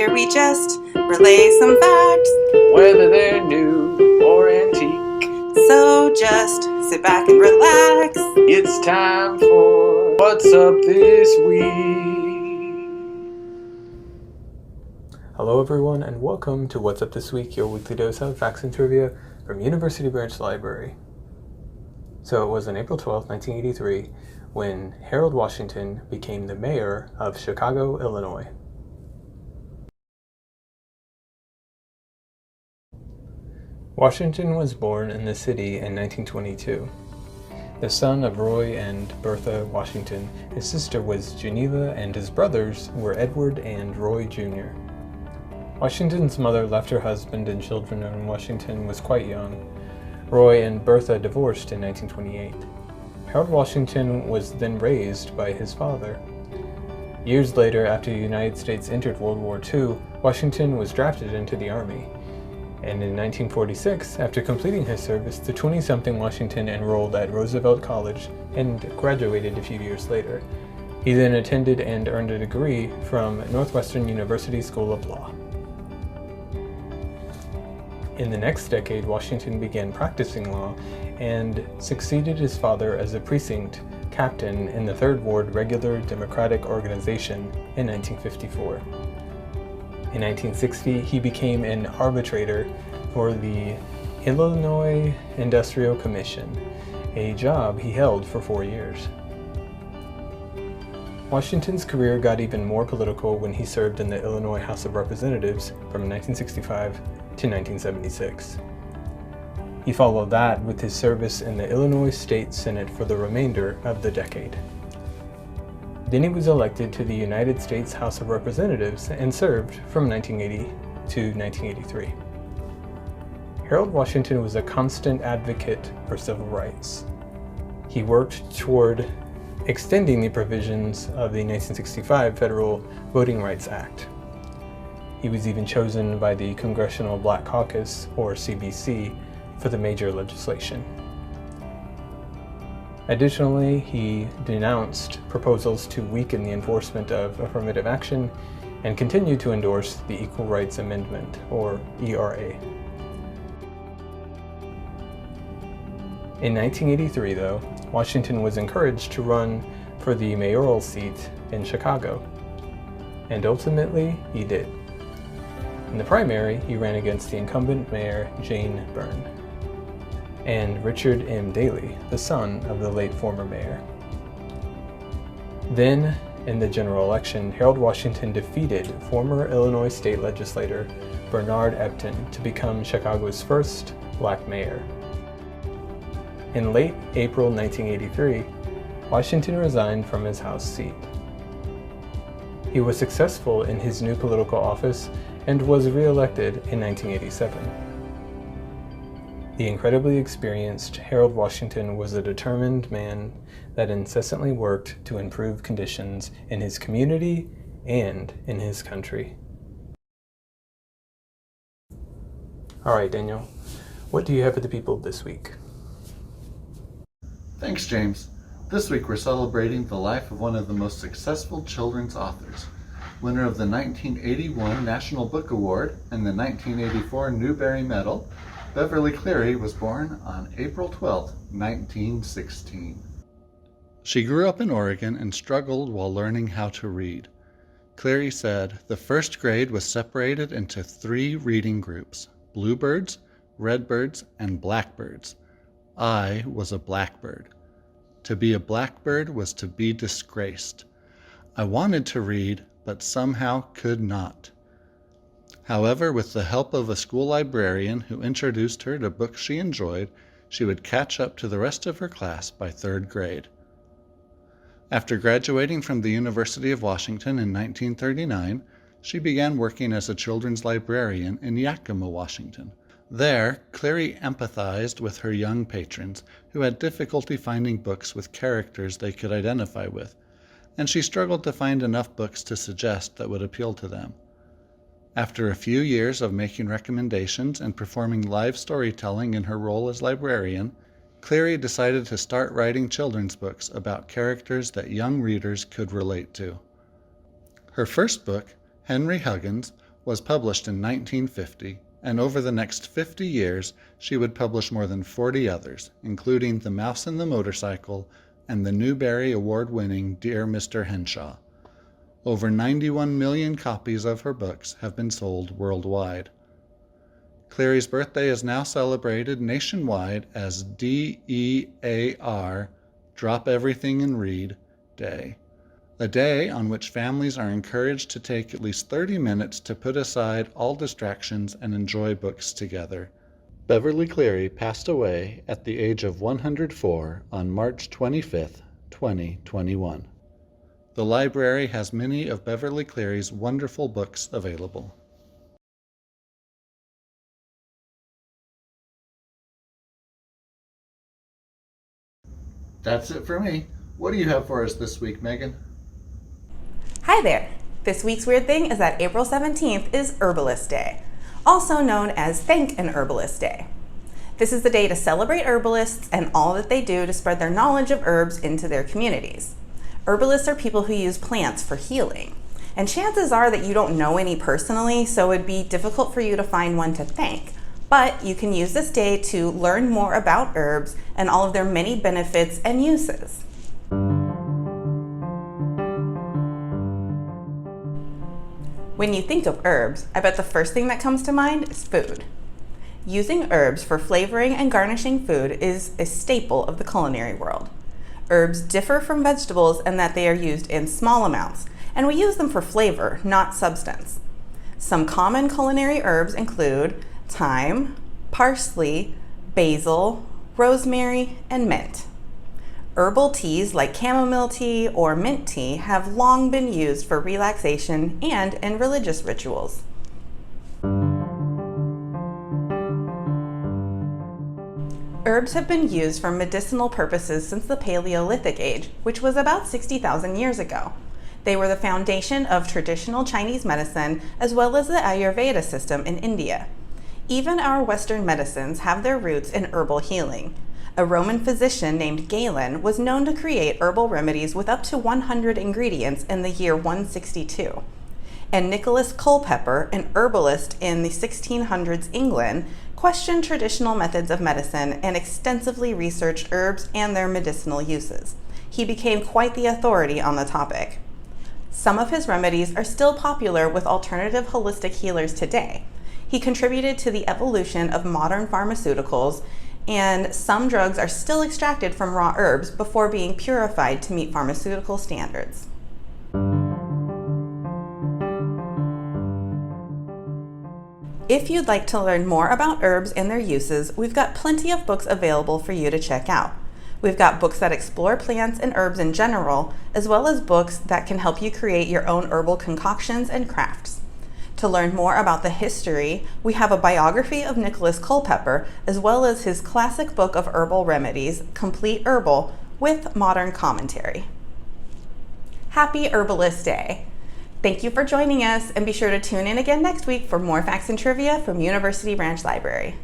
Here we just relay some facts, whether they're new or antique. So just sit back and relax. It's time for What's Up This Week. Hello everyone, and welcome to What's Up This Week, your weekly dose of facts and trivia from University Branch Library. So it was on April 12, 1983, when Harold Washington became the mayor of Chicago, Illinois. Washington was born in the city in 1922. The son of Roy and Bertha Washington, his sister was Geneva, and his brothers were Edward and Roy Jr. Washington's mother left her husband and children when Washington was quite young. Roy and Bertha divorced in 1928. Harold Washington was then raised by his father. Years later, after the United States entered World War II, Washington was drafted into the Army. And in 1946, after completing his service, the 20-something Washington enrolled at Roosevelt College and graduated a few years later. He then attended and earned a degree from Northwestern University School of Law. In the next decade, Washington began practicing law and succeeded his father as a precinct captain in the 3rd Ward Regular Democratic Organization in 1954. In 1960, he became an arbitrator for the Illinois Industrial Commission, a job he held for 4 years. Washington's career got even more political when he served in the Illinois House of Representatives from 1965 to 1976. He followed that with his service in the Illinois State Senate for the remainder of the decade. Then he was elected to the United States House of Representatives and served from 1980 to 1983. Harold Washington was a constant advocate for civil rights. He worked toward extending the provisions of the 1965 Federal Voting Rights Act. He was even chosen by the Congressional Black Caucus, or CBC, for the major legislation. Additionally, he denounced proposals to weaken the enforcement of affirmative action and continued to endorse the Equal Rights Amendment, or ERA. In 1983, though, Washington was encouraged to run for the mayoral seat in Chicago, and ultimately he did. In the primary, he ran against the incumbent mayor, Jane Byrne, and Richard M. Daley, the son of the late former mayor. Then, in the general election, Harold Washington defeated former Illinois state legislator Bernard Epton to become Chicago's first black mayor. In late April 1983, Washington resigned from his House seat. He was successful in his new political office and was re-elected in 1987. The incredibly experienced Harold Washington was a determined man that incessantly worked to improve conditions in his community and in his country. All right, Daniel, what do you have for the people this week? Thanks, James. This week we're celebrating the life of one of the most successful children's authors. Winner of the 1981 National Book Award and the 1984 Newbery Medal, Beverly Cleary was born on April 12, 1916. She grew up in Oregon and struggled while learning how to read. Cleary said, "The first grade was separated into 3 reading groups: bluebirds, redbirds, and blackbirds. I was a blackbird. To be a blackbird was to be disgraced. I wanted to read, but somehow could not." However, with the help of a school librarian who introduced her to books she enjoyed, she would catch up to the rest of her class by 3rd grade. After graduating from the University of Washington in 1939, she began working as a children's librarian in Yakima, Washington. There, Cleary empathized with her young patrons who had difficulty finding books with characters they could identify with, and she struggled to find enough books to suggest that would appeal to them. After a few years of making recommendations and performing live storytelling in her role as librarian, Cleary decided to start writing children's books about characters that young readers could relate to. Her first book, Henry Huggins, was published in 1950, and over the next 50 years, she would publish more than 40 others, including The Mouse and the Motorcycle and the Newbery Award-winning Dear Mr. Henshaw. Over 91 million copies of her books have been sold worldwide. Cleary's birthday is now celebrated nationwide as DEAR, Drop Everything and Read, Day. A day on which families are encouraged to take at least 30 minutes to put aside all distractions and enjoy books together. Beverly Cleary passed away at the age of 104 on March 25, 2021. The library has many of Beverly Cleary's wonderful books available. That's it for me. What do you have for us this week, Megan? Hi there. This week's weird thing is that April 17th is Herbalist Day, also known as Thank an Herbalist Day. This is the day to celebrate herbalists and all that they do to spread their knowledge of herbs into their communities. Herbalists are people who use plants for healing, and chances are that you don't know any personally, so it would be difficult for you to find one to thank. But you can use this day to learn more about herbs and all of their many benefits and uses. When you think of herbs, I bet the first thing that comes to mind is food. Using herbs for flavoring and garnishing food is a staple of the culinary world. Herbs differ from vegetables in that they are used in small amounts, and we use them for flavor, not substance. Some common culinary herbs include thyme, parsley, basil, rosemary, and mint. Herbal teas like chamomile tea or mint tea have long been used for relaxation and in religious rituals. Herbs have been used for medicinal purposes since the Paleolithic age, which was about 60,000 years ago. They were the foundation of traditional Chinese medicine as well as the Ayurveda system in India. Even our Western medicines have their roots in herbal healing. A Roman physician named Galen was known to create herbal remedies with up to 100 ingredients in the year 162. And Nicholas Culpeper, an herbalist in the 1600s England, questioned traditional methods of medicine and extensively researched herbs and their medicinal uses. He became quite the authority on the topic. Some of his remedies are still popular with alternative holistic healers today. He contributed to the evolution of modern pharmaceuticals, and some drugs are still extracted from raw herbs before being purified to meet pharmaceutical standards. If you'd like to learn more about herbs and their uses, we've got plenty of books available for you to check out. We've got books that explore plants and herbs in general, as well as books that can help you create your own herbal concoctions and crafts. To learn more about the history, we have a biography of Nicholas Culpeper, as well as his classic book of herbal remedies, Complete Herbal, with modern commentary. Happy Herbalist Day! Thank you for joining us, and be sure to tune in again next week for more facts and trivia from University Branch Library.